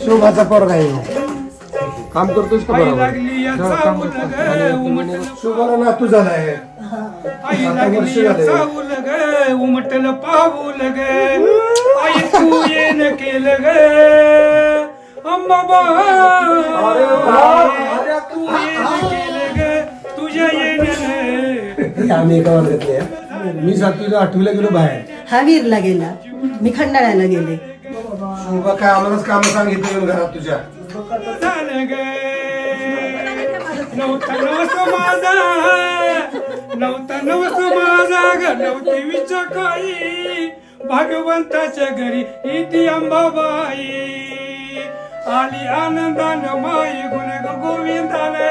शोभाचा पोरगा आहे. काम करतोस का बरोबर? शोभाला नातू झालाय. आई लागली चावल ग उमटल पाऊल ग आई तू येन केलं ग अंबा तू येन केलं ग तुझ्या येण्याने. आम्ही एका वर्गातले आहे. मी 7वी 8वीला गेलो बाहेर. हा वीरला गेला, मी खंडाळ्याला गेले. शोभा काय आम्हालाच काम सांगितलं येऊन घरात तुझ्या. झालं ग नव्हता नवस माझा नव्हता नवस माझा ग नव्हती विच काही भगवंताच्या घरी इति अंबाबाई आली आनंदान माई गुण गोविंदाने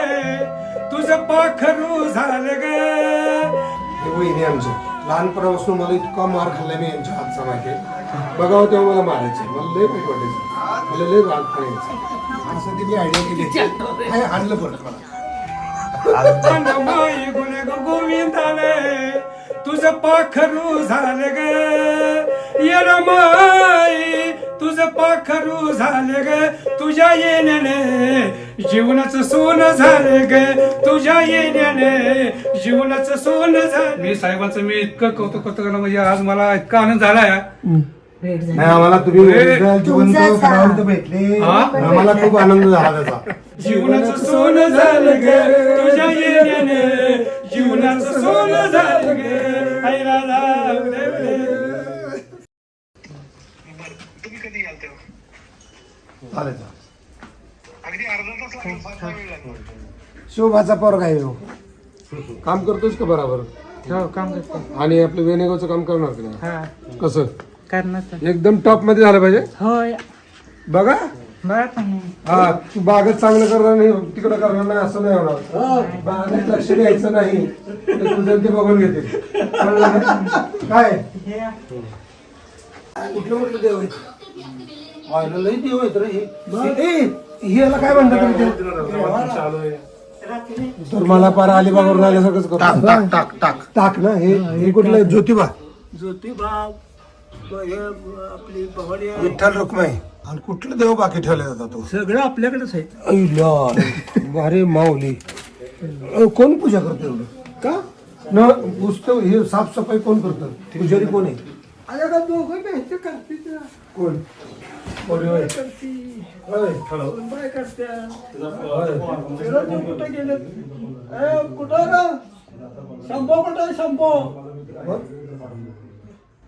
तुझं पाखरू झालं ग. हे वहिनी आमच्या लहानपणापासून मला इतका मार खाल्लाय मी यांच्या हातचा माहिती. बघावं तेव्हा मला मारायचे. मला लय वाईट वाटायचं. मला लय राग खायचं. असं तिने आयडिया केली. काय आणलं पडलं मला. माई गुण गोविंदाने तुझं पाखरू झालं ग येर माई तुझं पाखरू झालं ग तुझ्या येण्याने जीवनाचं सोनं झालं ग तुझ्या येण्याने जीवनाचं सोनं झालं. मी साहेबांचं मी इतकं कौतुक करतो का म्हणजे आज मला इतका आनंद झालाय. भेट झाली. नाही आम्हाला तुम्ही जिवंत प्राणांत भेटले. आम्हाला खूप आनंद झाला त्याचा. जीवनाचं सोनं झालं ग तुझ्या येण्याने जीवनाचं सोनं झालं ग आई राजा उदय उदय. तुम्ही कधी याल तेव्हा? चालेल. अगदी अर्धा तास लागेल, फार वेळ लागेल. शोभाचा पोरगा आहे. काम करतोस का बरोबर? हो काम करतो. आणि आपलं वेणेगावचं काम करणार का नाही? हा कसं करणार एकदम टॉप मध्ये झालं पाहिजे. होय बघा बघा हा तू बागत चांगलं करणार नाही तिकडं करणार नाही असं नाही होणार. बागेत लक्ष द्यायचं नाही ते तुझं ते बघून घेते. कळलं ना? काय कुठलं म्हटलं देव आहे? व्हायला लई देव आहेत रे हे. हे याला काय म्हणतात? तर मला पार अलिबागवरून आल्यासारखंच करतो. टाक टाक टाक टाक ना. हे कुठलं? ज्योतिबा आपली पहाडी विठ्ठल रुक्माई. आणि कुठलं देव बाकी ठेवला जातो तो? सगळं आपल्याकडेच आहे. अरे माऊली कोण पूजा करतो एवढं? का न पुस्तक हे साफसफाई कोण करतं? पुजारी कोण आहे? दोघं नाही करते कोण? कोण होय? होय. बाय करत्या कुठं गेले कुठं शंभो कुठं शंभो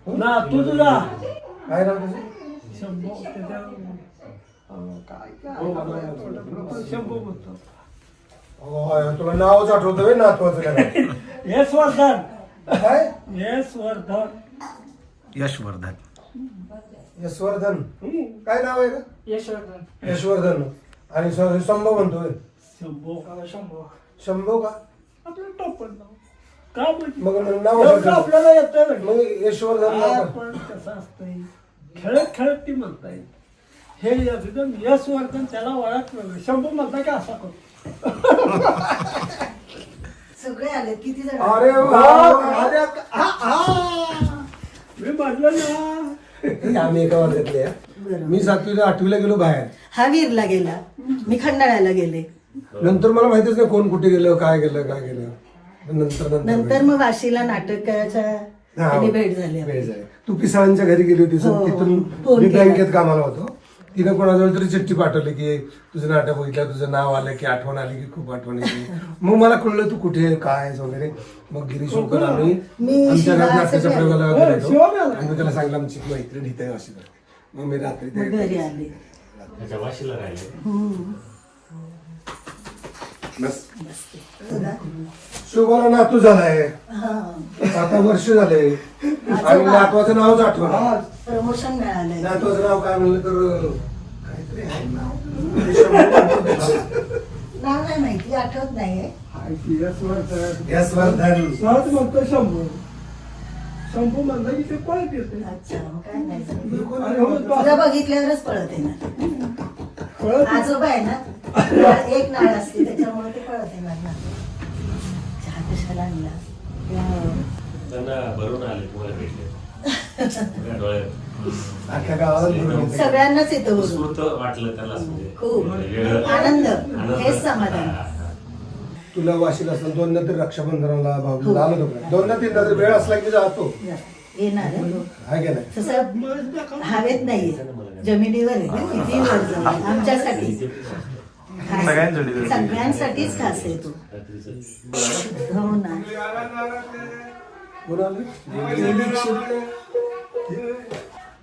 ना तू तुझा काय नाव त्याचं? शंभो काय शंभो म्हणतो. होय, तुला नावच आठवतं व्हय नातवाचं काय? यशवर्धन काय? यशवर्धन यशवर्धन. यशवर्धन काय नाव आहे का? यशवर्धन यशवर्धन. आणि शंभो म्हणतोय. शंभो शंभो शंभो का? आपलं टोपण नाव का म्हणजे मग नाव एवढं आपल्याला येतं मग यशवर्धन नाव का? पण कसं असतंय खेळत खेळत ती म्हणताय हे एकदम यशवर्धन त्याला ओळखलं शंभू म्हणताय का असा करतो. सगळे आले किती जण? अरे वा. मी म्हटलं ना आम्ही एका वर्गातले आहे. मी 7वी 8वीला गेलो बाहेर. हा वीरला गेला, मी खंडाळ्याला गेले. नंतर मला माहितीच नाही कोण कुठे गेलं काय गेलं. नंतर मग वाशीला नाटकाच्या आणि भेट झाली. भेट झाली. तू पिसाळांच्या घरी गेली होती. हो, तिथून फोन मी केला. बँकेत कामाला होतो. तिनं कोणाजवळ तरी चिठ्ठी पाठवली की तुझं नाटक बघितलं, तुझं नाव आलं की आठवण आली की खूप आठवण येते. मग मला कळलं तू कुठे आहे, काय आहेस वगैरे. मग गिरीश होकर आम्ही मी आमच्या घरात नाटकाच्या शिवाय- प्रयोगाला हो, गेलो. शिवाय आला. आणि मग त्याला सांगितलं आमची मैत्रीण इथे आहे अशी. मग मी रात्री मग घरी आले. शोभाला नातू झालाय. आता वर्ष झाले आणि नातवाचं नावच आठवण. प्रमोशन मिळालंय. नातवाचं नाव काय म्हणलं तर काहीतरी आहे नाव. नाव नाही माहिती, आठवत नाहीये. यशवर्धन. सहज म्हणतो शंभू शंभू म्हणलं की ते पळत येते. अच्छा, मग काय नाही. आणि हो, तो तुला बघितल्यावरच पळत आहे ना. पळत आजोबा आहे ना, एक नाळ असते त्याच्यामुळे ते पळत येणार ना. चहा कशाला आणला? त्यांना भरून आले तुम्हाला भेटले अख्ख्या गावाला धरून घेते. सगळ्यांनाच येतो बोलून. उत्स्फूर्त वाटलं त्याला म्हणजे. खूप वेगळं. आनंद हेच समाधान. तुला वाशीला असलं दोनदा तरी रक्षाबंधनाला भाऊला आलो होतो. दोनदा तीनदा तरी वेळ असला की जातो. येणार आहे. हा गेलाय. तसं हवेत नाहीये, जमिनीवर आहे ना, किती वर जाऊ. आमच्यासाठी खास. सगळ्यांसाठीच खास आहे तो. हो ना. कोण आलं?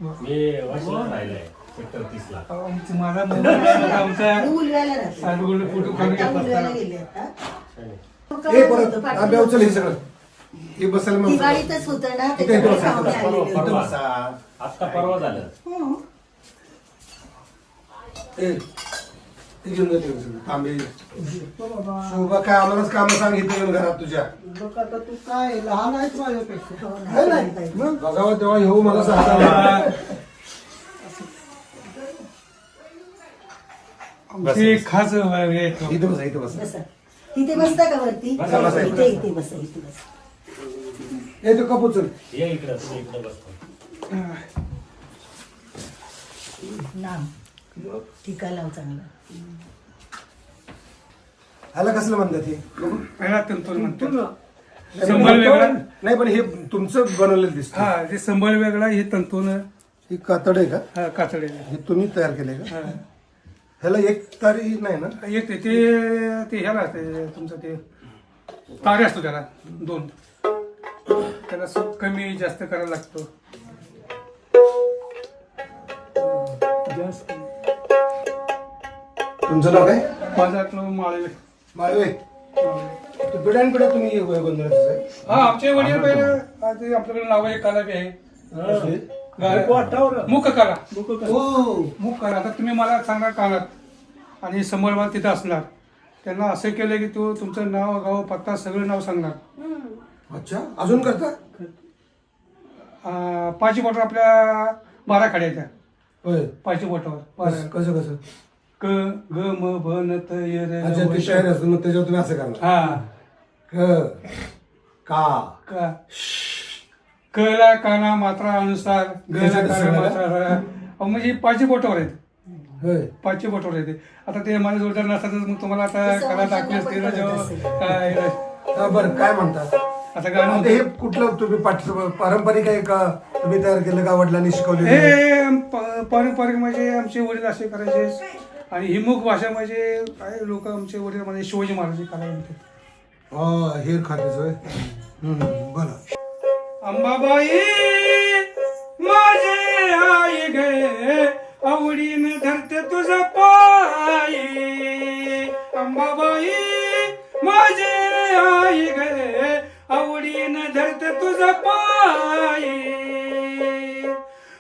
मी वाशीला राहिलाय सेक्टर 30 ला. माझा मुलगा आमचा तू उलव्याला राहतो. साडूला फोटो काढून आता घेतला उलव्याला असताना. गेले आता. हे परत आंब्या उचल हे सगळं. हे बसायला मग दिवाळीतच होतं ना, इथे त्याच्यामुळे बसा, पाहुणे बसा, आलेले होते. परवा. बसा. आत्ता परवा झालं. हं. हे घेऊन जाते सगळं. तांबे शोभा काय आम्हालाच काम सांगितलं येऊन घरात तुझ्या. लोक आता तू काय लहान आहेस माझ्यापेक्षा. हो ना, है ना? छान पाहिजे. मग बघावं तेव्हा येऊ मला सांगा. आमची खास हे आहे. इथं बसा इथं बसा. बसा. तिथे बसता का वरती? बसा, बसा. इथे इथे बसा, इथे बसा. हे तो कप उचल. ये इकडं, तुम्ही इकडं बसतो. नाम टीका लाव चांगला. ह्याला कसलं म्हणतात हे पहिला तंतूर म्हणतो. तुला संबळ वेगळा. नाही पण हे तुमचं बनवलेलं दिसतं. हा, जे संबळ वेगळा, हे तंतून ही कातड आहे का? कातडे. हे तुम्ही तयार केलंय का? ह्याला एक तारी नाही ना? एक ते ते ह्याला असते तुमचं ते तारे असतो त्याला 2. त्याला सूप कमी जास्त करायला लागतो. जास्त तुमचं नाव काय? माझा नाव माळवे. माळवे. पिढ्यानपिढ्या तुम्ही हे गोंधळाचं आहे. हा, आमचे वडील पहिले ते आपल्याकडे नाव आहे, कला बी आहे. वाटावर मुख कला. हो. मुख कला. आता तुम्ही मला सांगा कानात आणि संबळवाल तिथं असणार. त्यांना असं केलं की तू तुमचं नाव, गाव, पत्ता सगळं नाव सांगणार. अच्छा अजून करता? 5 बोटावर आपल्या 12 खड्या आहेत त्या. होय. 5 बोटावर कसं कसं? क ग म भ न त य र अच्छा ल ते व शायर श. असतं मग त्याच्यावर तुम्ही असं करणार. हा. का क ला काना मात्रा अनुसार, ग ला काना सगळं मात्रा म्हणजे 5 बोटावर आहेत. होय. 5 बोटावर येते. आता ते माझे जोडदार नसतातच, मग तुम्हाला आता तसं कला दाखली वर्षांना असते पण ना, कळत जेव्हा असेल. काय हा, बरं काय म्हणतात? आता गाणं आता हे कुठलं तुम्ही पारंपरिक आहे का तुम्ही तयार केलं का वडिलांनी शिकवले? हे पारंपरिक म्हणजे आमचे वडील असे करायचे. आणि ही मूक भाषा म्हणजे काय लोक आमचे वडील म्हणजे शिवाजी महाराज कला म्हणते. हेर खातेच होय. बोला. अंबाबाई माझे आई गे, आवडीन धरते तुझं पायी. अंबाबाई माझे आई गे, आवडीन धरते तुझं पायी.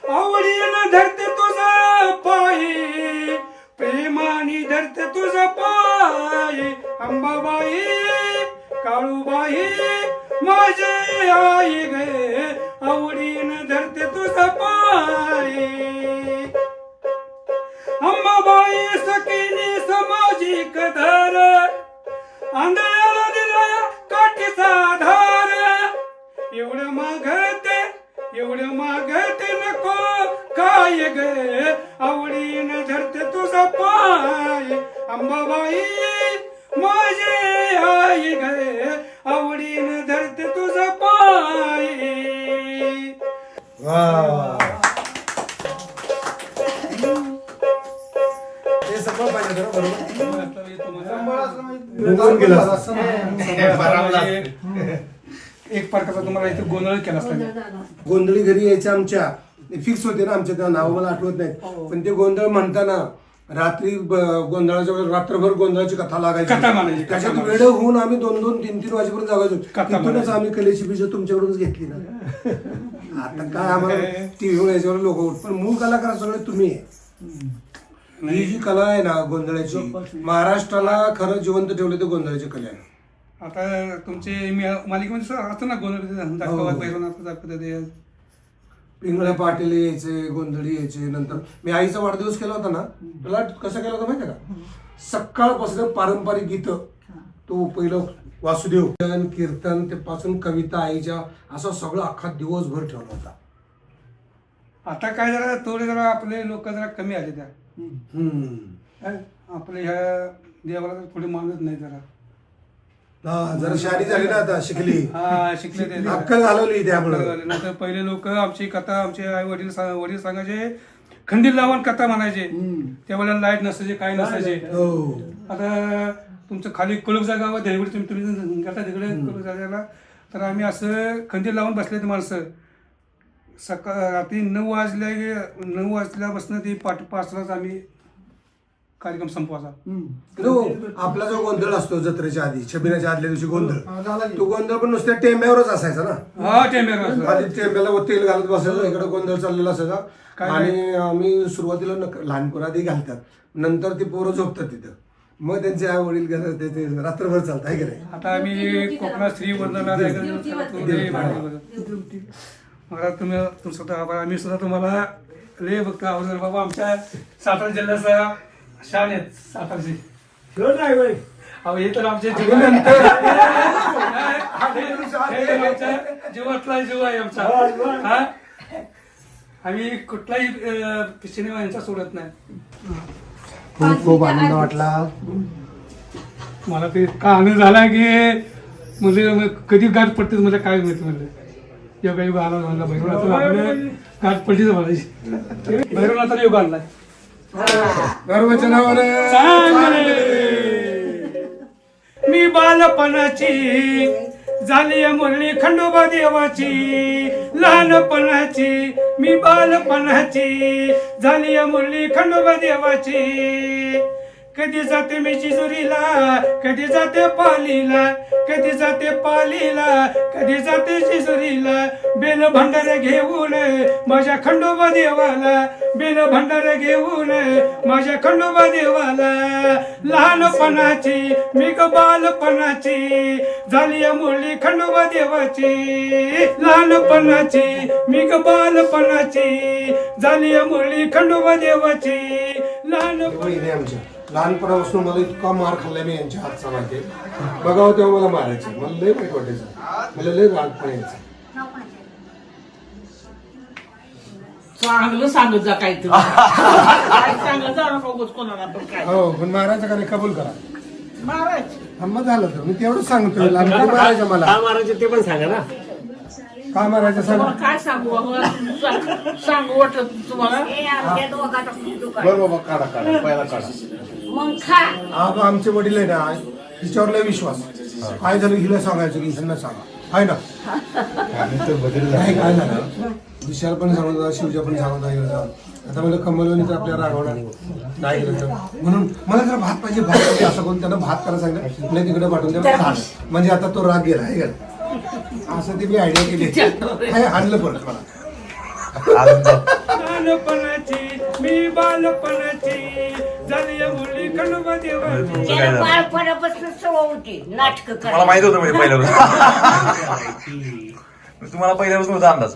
आवडीन धरते तुझं पायी, प्रेमाने धरते तुझं पायी. अंबाबाई काळूबाई माझे आई गे, आवडीन धरते तुझं पायी. अंबाबाई सखीनी सामाजिक धर, आंधळ्याला दिलाय काठीचा धार. एवढं मागते नको काय गे, आवडीन धरते तुझा पाय. अंबाबाई माझे आई गे, आवडीन धरते तुझा पाय. वा. हे सगळं पाहिजे होतं ना, बरोबर? निघून गेला असता. एक प्रकारचा तुम्हाला इथे गोंधळ केला असता. गोंधळी घरी यायच्या आमच्या फिक्स होते ना, आमच्या त्या नाव मला आठवत नाही, पण ते गोंधळ म्हणताना रात्री गोंधळाच्या वेळेस रात्रभर गोंधळाची कथा कथा लागायची. म्हणायची. त्याच्यात वेळ होऊन आम्ही 2-2, 3-3 वाजेपर्यंत जागायचो. कथा तिथूनच म्हणायची. आम्ही कलेची बीज तुमच्याकडूनच घेतली ना. आता काय आम्हाला टीव्हीवर याच्यावर लोक होत, पण मूळ कलाकार सगळे तुम्ही आहे. ही जी कला आहे ना गोंधळाची, महाराष्ट्राला खरं जिवंत ठेवले ते गोंधळाची कला आहे. आता तुमचे मालिकेमध्ये असतं ना गोंधळ दाखवा, पैलवानाचं दाखवतात ते. पिंगळ्या पाटील यायचे, गोंधळी यायचे. नंतर मी आईचा वाढदिवस केला होता ना, तुला कसं केला होता माहिती का? सकाळपासून पारंपरिक गीत, तो पहिलं वासुदेव कीर्तन ते पासून कविता आईच्या, असा सगळं अख्खा दिवसभर ठेवला होता. आता काय जरा थोडे जरा आपले लोक जरा कमी आले त्या काय आपल्या ह्या देवाला जरा थोडी मानत नाही जरा हा जरा शारी झाली ना आता शिकली हा शिकले ते अक्कल घालवली त्यामुळे नंतर पहिले लोक आमची कथा आमचे आई वडील सांगायचे खंडीर लावून कथा म्हणायचे त्यावेळेला लाईट नसायचे काय नसायचे हो आता तुमचं खाली कुलुपजा गाव आहे दहिवडी तुम्ही गेला तिकडे कुलुपजाला तर आम्ही असं खंडीर लावून बसले माणसं रात्री 9 वाजल्यापासून ती 5:05 आम्ही कार्यक्रम संपवायचा आपला जो गोंधळ असतो जत्रेच्या आधी छबिनाच्या आदल्या दिवशी गोंधळ तो गोंधळ पण नुसत्या टेंब्यावरच असायचा ना हा टेंबेर आधी टेंब्याला तेल घालत बसायचं इकडे गोंधळ चाललेला असायचा आणि आम्ही सुरुवातीला लहानपण आधी घालतात नंतर ती पोरं झोपतात तिथं मग त्यांचे आई वडील ते रात्रभर चालत आहे की नाही आता आम्ही कोकणात स्त्री वंदना मला तुम्ही सुद्धा आम्ही सुद्धा तुम्हाला लय बघतो आवडणार बाबा आमच्या सातारा जिल्ह्याचा शान आहेत सातारची अहो हे तर आमच्या जीवनानंतर आमच्या जीवातला जीव आहे आमचा हा आम्ही कुठलाही सिनेमा यांचा सोडत नाही खूप खूप आनंद वाटला मला ते इतका आनंद झाला की म्हणजे कधी गाठ पडते मला काय माहिती म्हणलं या काही आला म्हणला भैरवनाथ आपले गाठ पडलीच म्हणायची भैरवनाथाला योग आणलाय गर्वाच्या नावाने मी बालपणाची झाली मुरली खंडोबा देवाची लहानपणाची मी बालपणाची झाली मुरली खंडोबा देवाची कधी जाते मी जिजुरीला कधी जाते पालीला कधी जाते पालीला कधी जाते जिजुरीला बेल भंडारे घेऊन माझ्या खंडोबा देवाला बेल भंडारे घेऊन माझ्या खंडोबा देवाला लहानपणाची मी ग बालपणाची झाली मुरली खंडोबा देवाची लहानपणाची मी ग बालपणाची झाली मुरली खंडोबा देवाची वहिनी आमच्या लहानपणापासून मला इतका मार खाल्ला मी यांच्या हातचा माहिती बघावं तेव्हा मला मारायचं मला लय वाईट वाटायचं मला लय रागपण यायचं चांगलं सांगत जा काहीतरी काय सांगत जा नकोच कोणाला पण काय हो पण मारायचं का नाही कबूल करा मारायचं मग झालं तर मी तेवढंच सांगतोय लहानपणी मारायचं मला का मारायचे ते पण सांगा ना काय मारायचं सांग तुम्हाला काय सांगू सांगू वाटत तुम्हाला बरं बाबा काढा काढा पहिला काढा मग खा अगं आमचे वडील आहे ना हिच्यावर लय विश्वास काय झालं हिला सांगायचं की ह्यांना सांगा आहे ना नाही काय झालं विशाल पण सांगत होता शिवजा पण सांगत होता आता मला कमलवणी तर आपल्या रागवणार नाही गेलं तर म्हणून मला जरा भात पाहिजे भात पाहिजे असं करून त्यांना भात करायला सांगितलं नाही तिकडे पाठवून द्या भात म्हणजे आता तो राग गेला आहे का असं ती मी आयडिया केली आणलं परत मला बालपणाची मी बालपणाची झाली मुरली खंडोबा देवाची त्याला बाळपणापासून सवय होती नाटक मला माहित होतं म्हणजे पहिल्यापासून तुम्हाला पहिल्यापासून होता अंदाज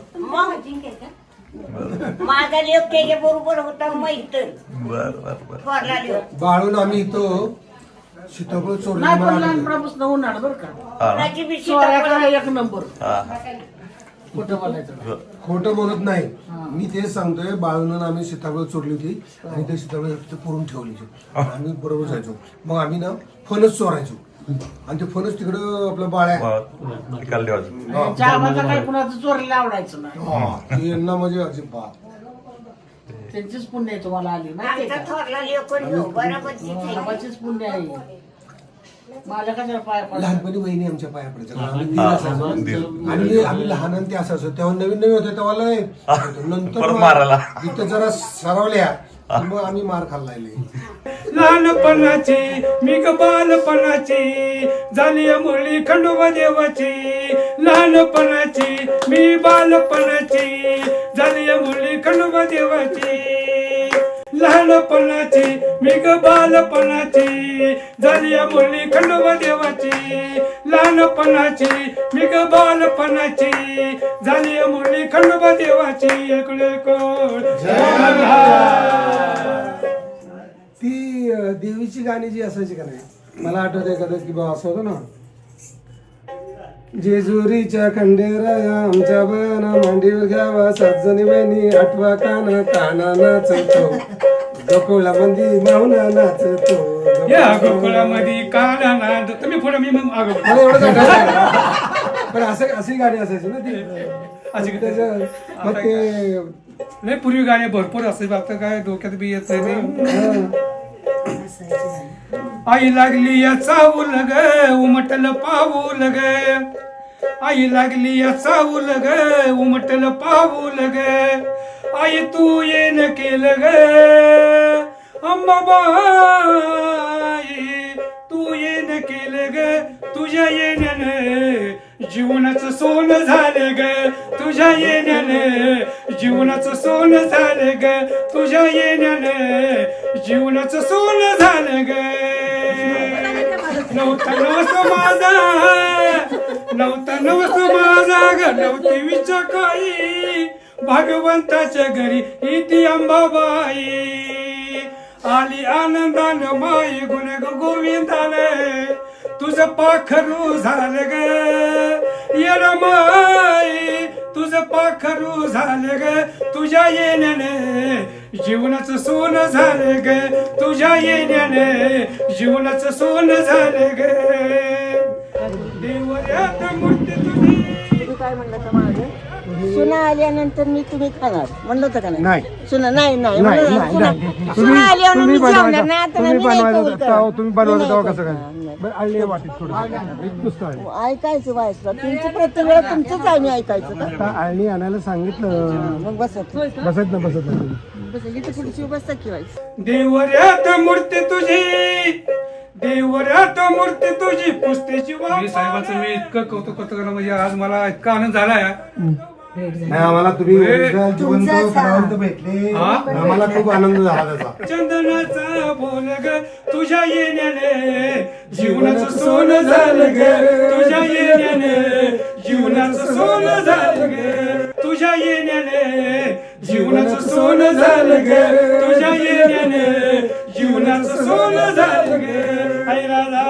माझा लेख त्याच्या बरोबर होता माहित बर बर बर थोरला लेख. बाळून आम्ही इथं सीताफळ चोरली नाही पण मला लहानपणापासून उन्हाळ बरं का कोणाची बी चोऱ्याकडे एक नंबर हा कुठं बोलायचं खोटं बोलत नाही मी तेच सांगतोय बाळून आम्ही सीताफळ चोरली होती आणि ते सीताफळ पुरून ठेवली आम्ही बरोबर जायचो मग आम्ही ना फणस चोरायचो आणि ते फणस तिकडं आपलं बाळ्या निकाल देवाचं चहा काही कुणाचं चोरीला आवडायचं नाही ते यांना म्हणजे अजिबात त्यांचीच पुण्य आहे तुम्हाला आली माहिती आमचा थोरला लेख बरोबर तिथे बाबाचीच पुण्य आहे माझ्या कशाला पाया पडला लहानपणी वहिनी आमच्या पाया पडायचं आम्ही दीर असायचो आणि आम्ही लहान आणि ते असायचो तेव्हा नवीन नवीन होते तेव्हा लय नंतर परत मारायला. इथं जरा सरावल्या मग आम्ही मार खाल्लाय लहानपणाची मी ग बालपणाची झाली मुरली खंडोबा देवाची लहानपणाची मी बालपणाची झाली मुरली खंडोबा देवाची लहानपणाची मी ग बालपणाची झाली मुरली खंडोबा देवाची लहानपणाची मी ग बालपणाची झाली मुरली खंडोबा देवाची एकले कोण ती देवीची गाणी जी असायची का नाही मला आठवत एखादं की बा असं होतं ना जेजुरीच्या खंडेराया आमच्या बना मांडीवर घ्यावा 7 जणी बहिणी आठवा काना काना नाचतो गोकुळामध्ये माहुना नाचतो या गोकुळामध्ये काना नाद तुम्ही पुढे मी मग मागं. मला एवढंच आठवतं. पण असं अशी गाणी असायची ना ती अशी गाणी. त्याच्या मग ते लय पूर्वी गाणे भरपूर असे आता काय डोक्यात बी येत नाही. आई लागली या चावूल ग उमटल पाऊल ग आई लागली या चावूल ग उमटल पाऊल ग आई तू येन केलं ग अंबाबाई तू येन केलं ग तुझ्या येण्याने जीवनाचं सोनं झालं ग तुझ्या येण्याने जीवनाचं सोनं झालं ग तुझ्या येण्याने जीवनाचं सोनं झालं ग नव्हता नवस माझा ग नव्हती विचा काही भगवंताच्या घरी इति अंबाबाई आली आनंदानं माई गुण गोविंदाने तुझं पाखरू झालं ग येडमाई तुझं पाखरू झालं ग तुझ्या येण्याने जीवनाचं सोनं झालं ग तुझ्या येण्याने जीवनाचं सोनं झालं ग देवऱ्यात मूर्ती तुझी. काय म्हणलं तर माझं सुना आल्यानंतर मी तुम्ही खाणार म्हणलं होतं का नाही. सुना नाही नाही, म्हणलं नाही, ना, सुना नाही. सुना आल्यावर मी जेवणार नाही आता तुम्ही मी नाही कबूल बनवायचं करत. तुम्ही बनवायचं मी तेव्हा नाही कसं काय करत. बरं, आळणी वाटीत थोडं नुसतं आळणी. ऐकायचं व्हायचं तुमचं प्रत्येक वेळा तुमचंच आम्ही ऐकायचं का आता आळणी आणायला सांगितलं मग बसत बसत ना बस इथं खुर्ची बसता ठेवायचं देवऱ्यात मूर्ती तुझी देवऱ्यात मूर्ती तुझी पुसतेची वाट. साहेबाचं मी इतकं कौतुक करतो का म्हणजे आज मला इतका आनंद झालाय. नाही आम्हाला तुम्ही original जिवंत प्राणवंत भेटले हा? आम्हाला खूप आनंद झाला त्याचा चंदनाचा बोल ग तुझ्या येण्याने जीवनाचं सोनं झालं ग तुझ्या येण्याने जीवनाचं सोनं झालं ग तुझ्या येण्याने जीवनाचं सोनं झालं ग तुझ्या येण्याने जीवनाचं सोनं झालं ग आई राजा